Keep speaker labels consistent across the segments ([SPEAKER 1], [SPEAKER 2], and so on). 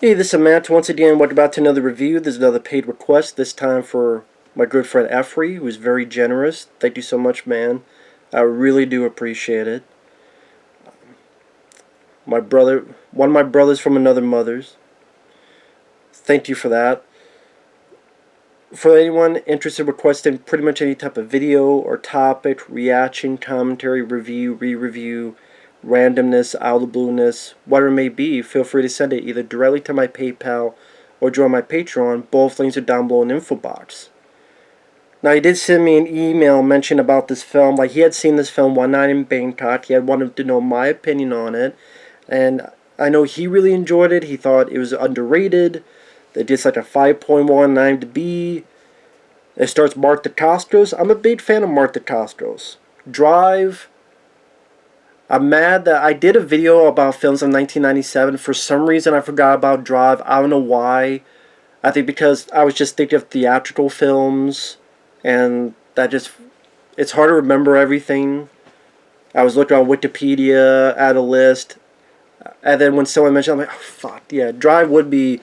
[SPEAKER 1] Hey, this is Matt. Once again, welcome back to another review. There's another paid request, this time for my good friend Efree, who's very generous. Thank you so much, man. I really do appreciate it. My brother, one of my brothers from another mother's. Thank you for that. For anyone interested in requesting pretty much any type of video or topic, reaction, commentary, review, re-review, randomness, out of the blueness, whatever it may be, feel free to send it either directly to my PayPal or join my Patreon. Both links are down below in the info box. Now, he did send me an email mention about this film. Like, he had seen this film one night in Bangkok. He had wanted to know my opinion on it. And I know he really enjoyed it. He thought it was underrated. It did like a 5.19 to B. It stars Mark Dacascos. I'm a big fan of Mark Dacascos. Drive. I'm mad that I did a video about films in 1997. For some reason, I forgot about Drive. I don't know why. I think because I was just thinking of theatrical films, and that just, it's hard to remember everything. I was looking on Wikipedia at a list, and then when someone mentioned it, I'm like, oh, fuck, yeah, Drive would be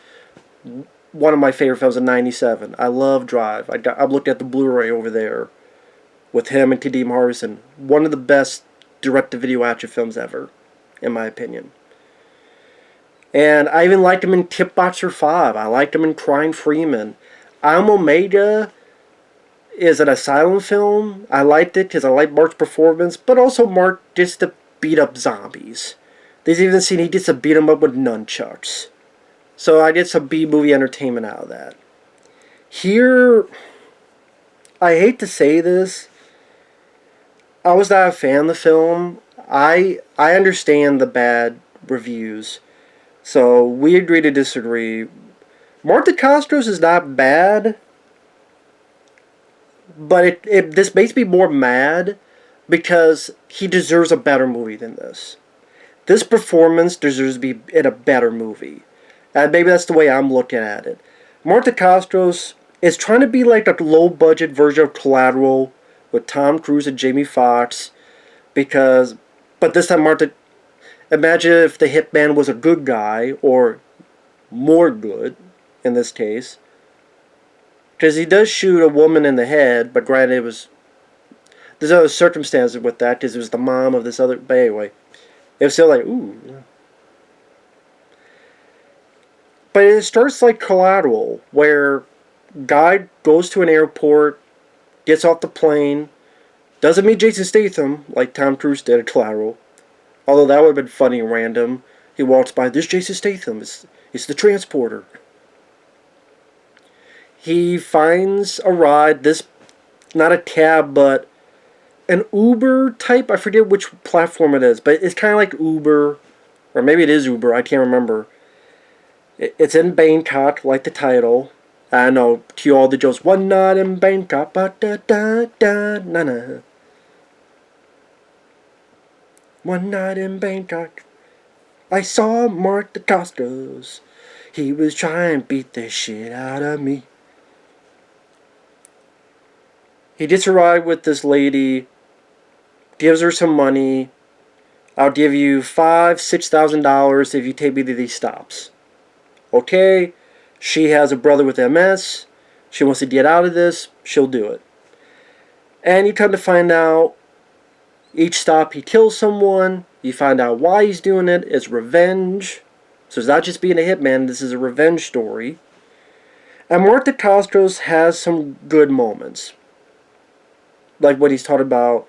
[SPEAKER 1] one of my favorite films in 97. I love Drive. I looked at the Blu-ray over there with him and Kadeem Hardison. One of the best direct-to-video action films ever, in my opinion. And I even liked him in Kickboxer 5. I liked him in Crying Freeman. I'm Omega is an asylum film. I liked it because I liked Mark's performance, but also Mark gets to beat up zombies. There's even a scene he gets to beat them up with nunchucks. So I get some B-movie entertainment out of that. Here, I hate to say this, I was not a fan of the film. I understand the bad reviews. So we agree to disagree. Mark Dacascos is not bad, but this makes me more mad because he deserves a better movie than this. This performance deserves to be in a better movie. And maybe that's the way I'm looking at it. Mark Dacascos is trying to be like a low-budget version of Collateral with Tom Cruise and Jamie Foxx, but this time imagine if the hitman was a good guy, or more good, in this case. Because he does shoot a woman in the head, but granted there's other circumstances with that, because it was the mom of this other, but anyway. It was still like, ooh. But it starts like Collateral, where guy goes to an airport, gets off the plane, doesn't meet Jason Statham, like Tom Cruise did at Collateral. Although that would have been funny and random. He walks by, this Jason Statham, it's the transporter. He finds a ride, not a cab, but an Uber type. I forget which platform it is, but it's kind of like Uber, or maybe it is Uber, I can't remember. It's in Bangkok, like the title. I know, to all the jokes, one night in Bangkok, ba da da da na na. One night in Bangkok, I saw Mark Dacascos. He was trying to beat the shit out of me. He gets a ride with this lady, gives her some money. I'll give you $6,000 if you take me to these stops. Okay, she has a brother with MS. She wants to get out of this. She'll do it. And you come to find out, each stop he kills someone. You find out why he's doing it. It's revenge. So it's not just being a hitman. This is a revenge story. And Mark Dacascos has some good moments. Like when he's talking about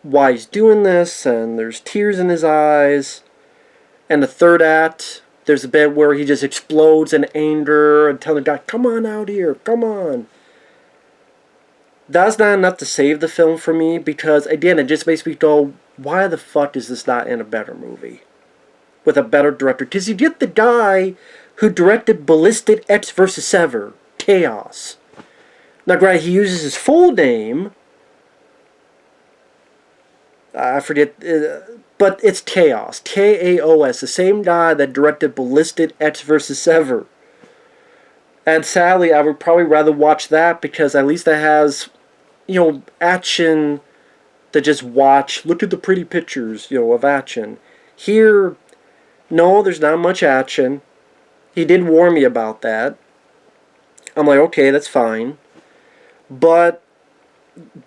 [SPEAKER 1] why he's doing this, and there's tears in his eyes. And the third act, there's a bit where he just explodes in anger and telling the guy, come on out here, come on. That's not enough to save the film for me, because again, it just makes me go, why the fuck is this not in a better movie? With a better director. Because you get the guy who directed Ballistic, Ecks vs. Sever, Chaos. Now granted, he uses his full name. I forget, but it's Chaos. K-A-O-S. The same guy that directed Ballistic, Ecks vs. Sever. And sadly, I would probably rather watch that, because at least it has, action to just watch. Look at the pretty pictures, of action. Here, no, there's not much action. He did warn me about that. I'm like, okay, that's fine. But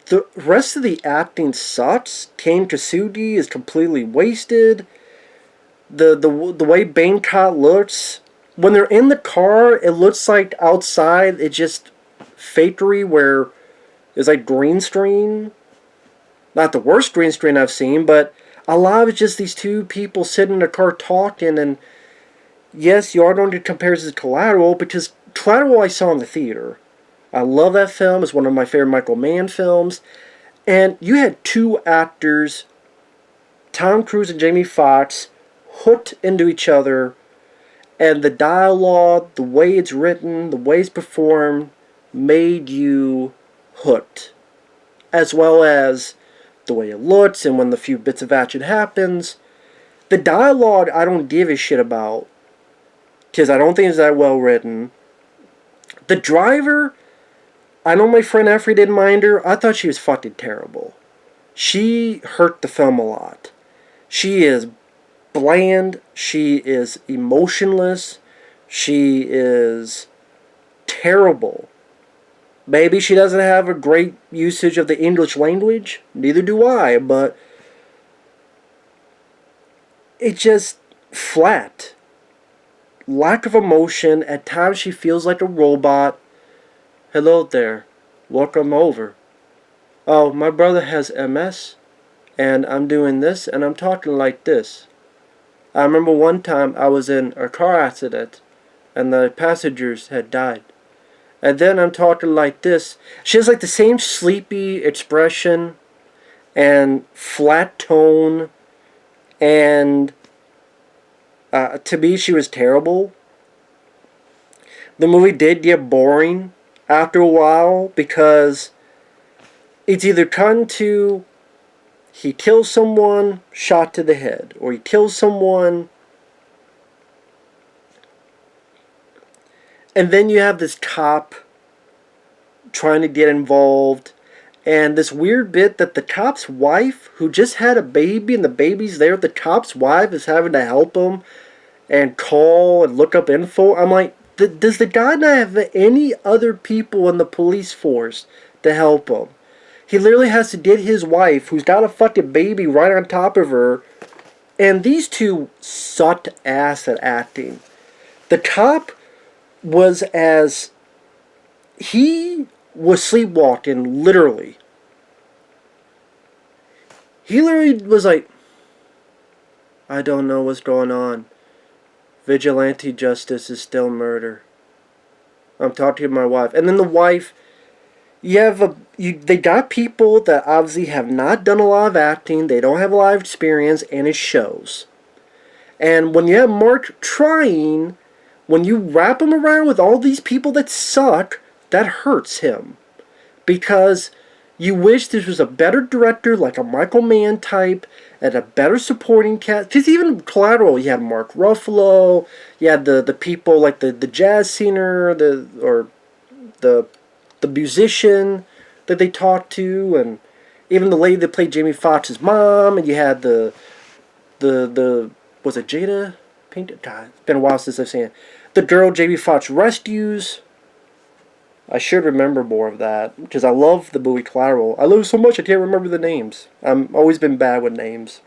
[SPEAKER 1] the rest of the acting sucks. Kane Kasugi is completely wasted. The way Bangkok looks, when they're in the car, it looks like outside it's just fakery where it's like green screen. Not the worst green screen I've seen, but a lot of it's just these two people sitting in a car talking. And yes, you are going to compare this to Collateral, because Collateral I saw in the theater. I love that film. It's one of my favorite Michael Mann films. And you had two actors, Tom Cruise and Jamie Foxx, hooked into each other. And the dialogue, the way it's written, the way it's performed, made you hooked. As well as the way it looks and when the few bits of action happens. The dialogue I don't give a shit about, because I don't think it's that well written. The driver, I know my friend Efree didn't mind her. I thought she was fucking terrible. She hurt the film a lot. She is bland. She is emotionless. She is terrible. Maybe she doesn't have a great usage of the English language. Neither do I, but it's just flat. Lack of emotion. At times she feels like a robot. Hello there. Welcome over. Oh, my brother has MS, and I'm doing this, and I'm talking like this. I remember one time I was in a car accident, and the passengers had died. And then I'm talking like this. She has like the same sleepy expression, and flat tone, and to me she was terrible. The movie did get boring after a while, because it's either come to he kills someone, shot to the head, or he kills someone, and then you have this cop trying to get involved, and this weird bit that the cop's wife, who just had a baby and the baby's there, the cop's wife is having to help him and call and look up info. I'm like, does the guy not have any other people in the police force to help him? He literally has to get his wife, who's got a fucking baby right on top of her. And these two sucked ass at acting. The cop was he was sleepwalking, literally. He literally was like, I don't know what's going on. Vigilante justice is still murder. I'm talking to my wife. And then the wife, they got people that obviously have not done a lot of acting. They don't have a lot of experience, and it shows. And when you have Mark trying, when you wrap him around with all these people that suck, that hurts him. Because you wish this was a better director, like a Michael Mann type, and a better supporting cast. Because even Collateral, you had Mark Ruffalo, you had the people like the jazz singer, the musician that they talked to, and even the lady that played Jamie Foxx's mom, and you had the was it Jada Pinkett? God, it's been a while since I've seen it. The girl Jamie Foxx rescues. I should remember more of that, because I love the movie Collateral. I love it so much I can't remember the names. I've always been bad with names.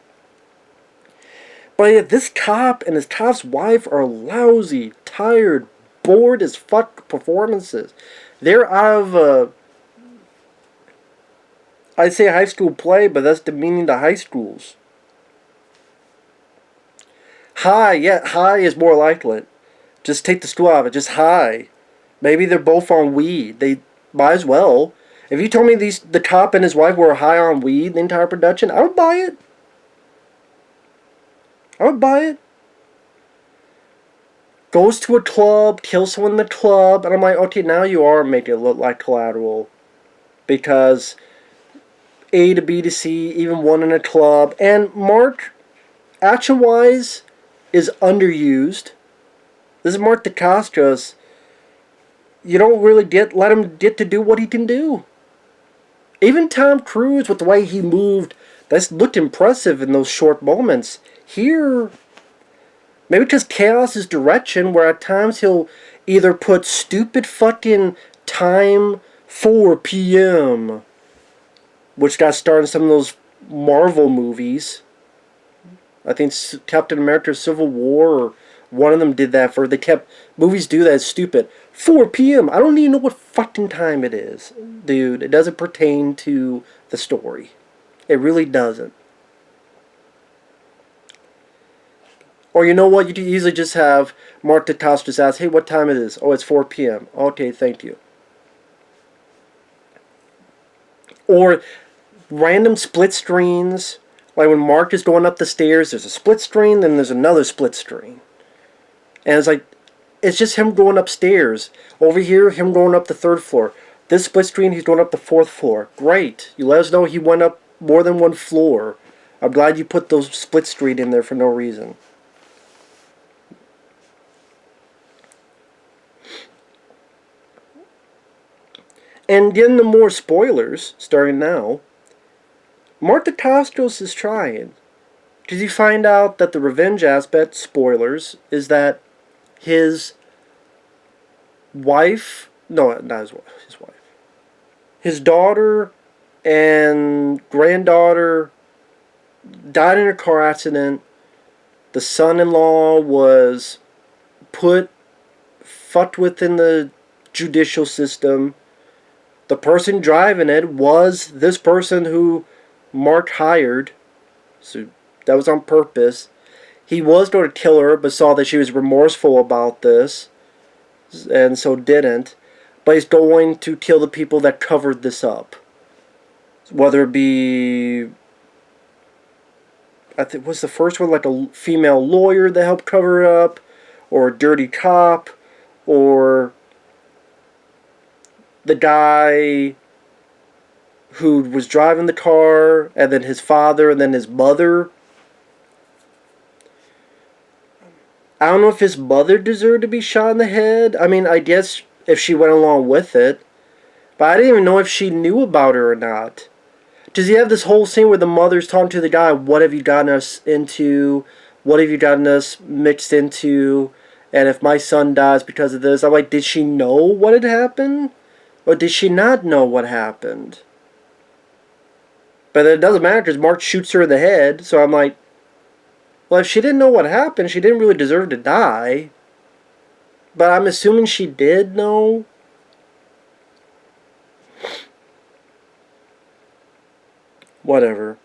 [SPEAKER 1] But yeah, this cop and his cop's wife are lousy, tired, bored as fuck performances. They're out of I'd say a high school play, but that's demeaning to high schools. High is more like it. Just take the school out of it, just high. Maybe they're both on weed. They might as well. If you told me the cop and his wife were high on weed the entire production, I would buy it. I would buy it. Goes to a club, kills someone in the club, and I'm like, okay, now you are making it look like Collateral. Because A to B to C, even one in a club. And Mark, action-wise, is underused. This is Mark Dacascos. You don't really let him get to do what he can do. Even Tom Cruise, with the way he moved, that looked impressive in those short moments. Here, Maybe because chaos is direction, where at times he'll either put stupid fucking time 4 p.m., which got started in some of those Marvel movies. I think Captain America Civil War, or one of them did that for, they kept, movies do that, it's stupid. 4 p.m., I don't even know what fucking time it is. Dude, it doesn't pertain to the story. It really doesn't. Or you know what, you can easily just have Mark Dacascos ask, hey, what time it is? Oh, it's 4 p.m. Okay, thank you. Or random split screens. Like when Mark is going up the stairs, there's a split screen, then there's another split screen. And it's like, it's just him going upstairs. Over here, him going up the 3rd floor. This split screen, he's going up the 4th floor. Great. You let us know he went up more than one floor. I'm glad you put those split screen in there for no reason. And getting the more spoilers, starting now, Mark Dacascos is trying. Because you find out that the revenge aspect, spoilers, is that his wife, no, not his wife, his daughter and granddaughter died in a car accident. The son-in-law was fucked within the judicial system. The person driving it was this person who Mark hired. So that was on purpose. He was going to kill her, but saw that she was remorseful about this, and so didn't. But he's going to kill the people that covered this up. Whether it be, I think, was the first one like a female lawyer that helped cover it up, or a dirty cop, or the guy who was driving the car, and then his father, and then his mother. I don't know if his mother deserved to be shot in the head. I mean, I guess if she went along with it. But I didn't even know if she knew about her or not. Does he have this whole scene where the mother's talking to the guy, what have you gotten us into? What have you gotten us mixed into? And if my son dies because of this, I'm like, did she know what had happened? Or did she not know what happened? But it doesn't matter because Mark shoots her in the head, so I'm like, well, if she didn't know what happened, she didn't really deserve to die. But I'm assuming she did know. Whatever.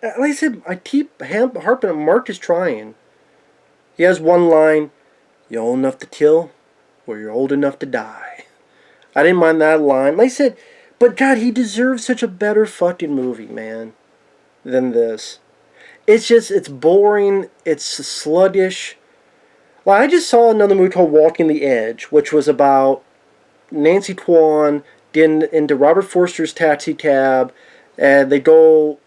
[SPEAKER 1] Like I said, I keep harping on Mark is trying. He has one line, you're old enough to kill, or you're old enough to die. I didn't mind that line. Like I said, but God, he deserves such a better fucking movie, man, than this. It's just, it's boring, it's sluggish. Well, I just saw another movie called Walking the Edge, which was about Nancy Kwan getting into Robert Forster's taxi cab, and they go,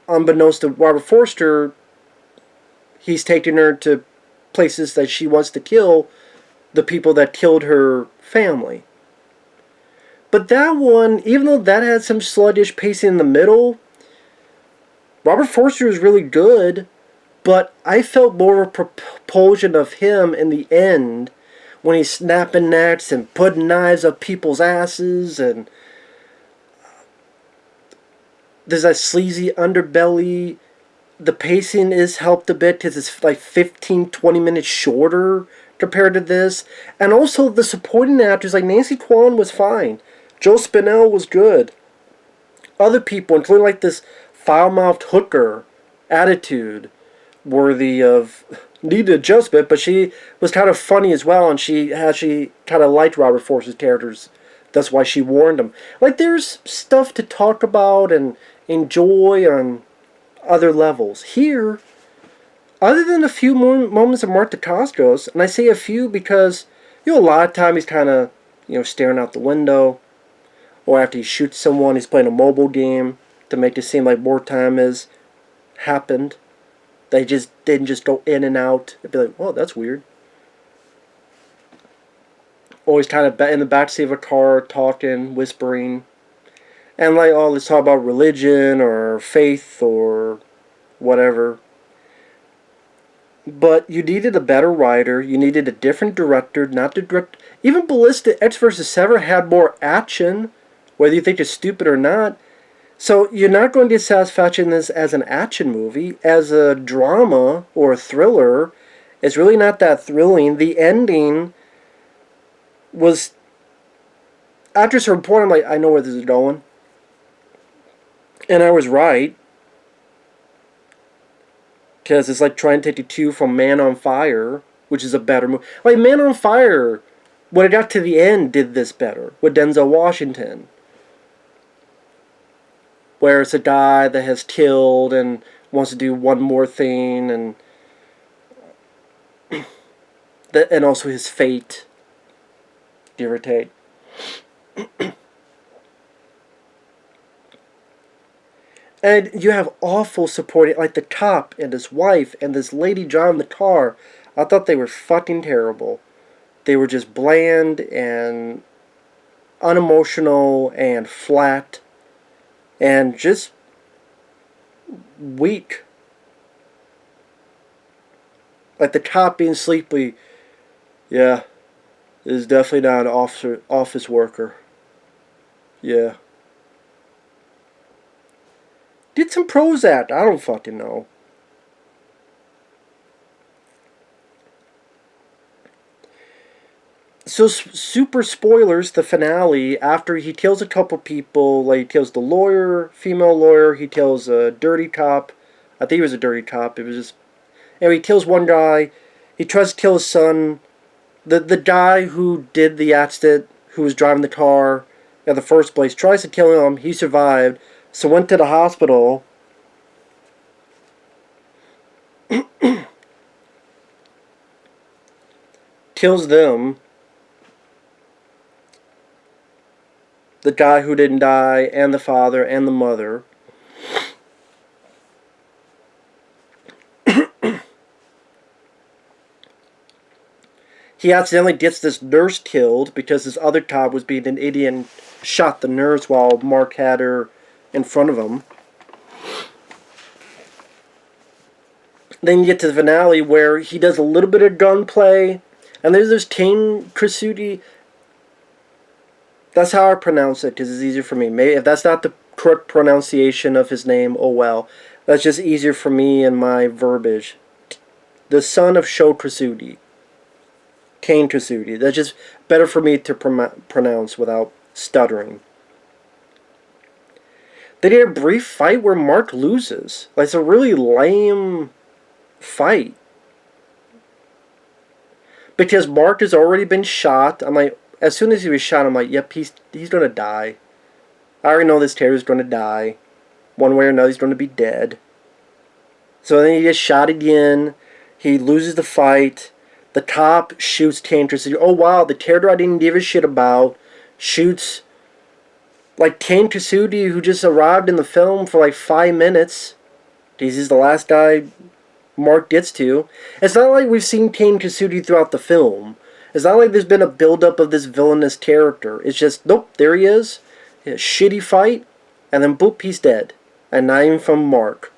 [SPEAKER 1] unbeknownst to Robert Forster, he's taking her to places that she wants to kill the people that killed her family. But that one, even though that had some sluggish pacing in the middle, Robert Forster is really good, but I felt more of a propulsion of him in the end when he's snapping necks and putting knives up people's asses, and there's that sleazy underbelly. The pacing is helped a bit because it's like 15-20 minutes shorter compared to this. And also the supporting actors, like Nancy Kwan was fine. Joe Spinell was good. Other people, including like this foul-mouthed hooker attitude, worthy of needed adjustment, but she was kind of funny as well, and she actually kind of liked Robert Forster's characters. That's why she warned him. Like, there's stuff to talk about and enjoy on other levels. Here, other than a few moments of Mark Dacascos, and I say a few because, a lot of time he's kind of, staring out the window, or after he shoots someone, he's playing a mobile game to make it seem like more time has happened. They just didn't just go in and out. It'd be like, oh, that's weird. Always kind of in the backseat of a car, talking, whispering. And like, oh, let's talk about religion or faith or whatever. But you needed a better writer. You needed a different director, not to direct. Even Ballistic, Ecks versus Sever had more action, whether you think it's stupid or not. So you're not going to get satisfaction in this as an action movie. As a drama or a thriller, it's really not that thrilling. The ending was, after a certain point, I'm like, I know where this is going. And I was right. Because it's like trying to take the two from Man on Fire, which is a better movie. Like, Man on Fire, when it got to the end, did this better with Denzel Washington. Where it's a guy that has killed and wants to do one more thing, and also his fate, give or take. And you have awful supporting, like the cop and his wife and this lady driving the car. I thought they were fucking terrible. They were just bland and unemotional and flat and just weak. Like the cop being sleepy. Yeah, this is definitely not an office worker. Yeah. Did some Prozac. I don't fucking know. So, super spoilers, the finale, after he kills a couple people, like he kills the lawyer, female lawyer, he kills a dirty cop. I think he was a dirty cop. It was just... Anyway, he kills one guy. He tries to kill his son. The guy who did the accident, who was driving the car in the first place, tries to kill him. He survived. So went to the hospital. Kills them. The guy who didn't die, and the father, and the mother. He accidentally gets this nurse killed because this other cop was being an idiot and shot the nurse while Mark had her in front of him. Then you get to the finale where he does a little bit of gunplay, and there's this Kane Krasuti. That's how I pronounce it because it's easier for me. Maybe if that's not the correct pronunciation of his name, oh well. That's just easier for me and my verbiage. The son of Sho Krasuti. Kane Krasuti. That's just better for me to pronounce without stuttering. They did a brief fight where Mark loses. Like, it's a really lame fight. Because Mark has already been shot. I'm like, as soon as he was shot, I'm like, yep, he's going to die. I already know this terrorist is going to die. One way or another, he's going to be dead. So then he gets shot again. He loses the fight. The cop shoots Kane Krasuti. Oh, wow, the terror I didn't give a shit about shoots, like, Kane Krasuti, who just arrived in the film for, like, 5 minutes. He's the last guy Mark gets to. It's not like we've seen Kane Krasuti throughout the film. It's not like there's been a build-up of this villainous character. It's just, nope, there he is. A shitty fight, and then boop, he's dead. And not even from Mark.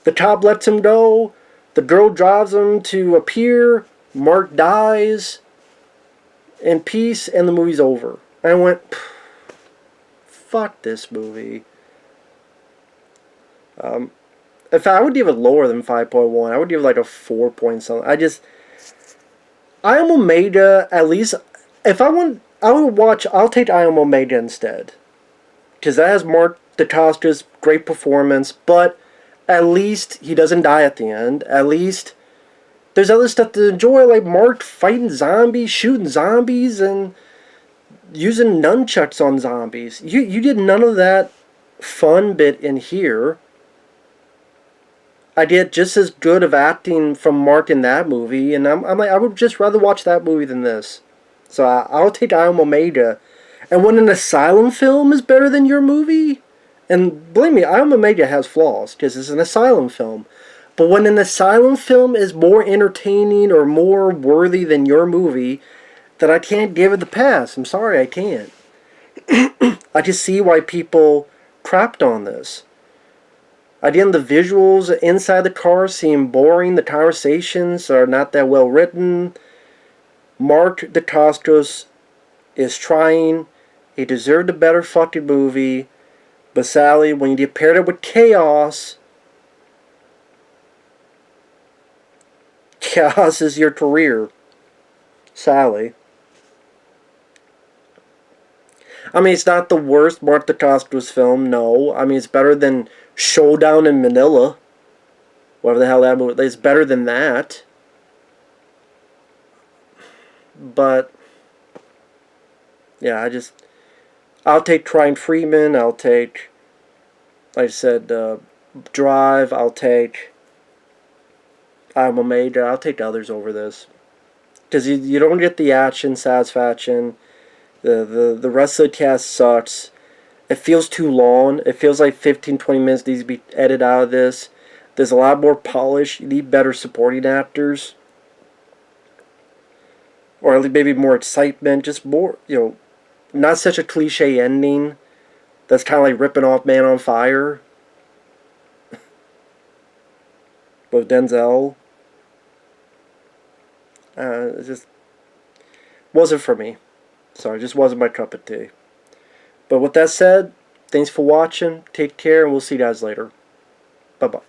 [SPEAKER 1] The cop lets him go. The girl drives him to a pier. Mark dies in peace, and the movie's over. And I went, fuck this movie. In fact, I would give it lower than 5.1. I would give it like a 4 point something. I Am Omega, at least, if I would watch, I'll take I Am Omega instead. Because that has Mark Dacascos' great performance, but at least he doesn't die at the end. At least there's other stuff to enjoy, like Mark fighting zombies, shooting zombies, and using nunchucks on zombies. You did none of that fun bit in here. I get just as good of acting from Mark in that movie, and I'm like, I would just rather watch that movie than this. So I'll take I Am Omega. And when an asylum film is better than your movie, and believe me, I Am Omega has flaws, because it's an asylum film. But when an asylum film is more entertaining or more worthy than your movie, then I can't give it the pass. I'm sorry, I can't. I just see why people crapped on this. At the end, the visuals inside the car seem boring. The conversations are not that well written. Mark Dacascos is trying. He deserved a better fucking movie. But sadly, when you paired it with chaos, chaos is your career. Sadly. I mean, it's not the worst Mark Dacascos film, no. I mean, it's better than Showdown in Manila. Whatever the hell that movie is. It's better than that. But, yeah, I'll take Crying Freeman. I'll take, like I said, Drive. I'll take I'm a Major. I'll take others over this. Because you don't get the action satisfaction. The rest of the cast sucks. It feels too long. It feels like 15-20 minutes needs to be edited out of this. There's a lot more polish. You need better supporting actors. Or at least maybe more excitement. Just more, not such a cliche ending. That's kind of like ripping off Man on Fire. With Denzel. It just wasn't for me. Sorry, it just wasn't my cup of tea. But with that said, thanks for watching. Take care, and we'll see you guys later. Bye-bye.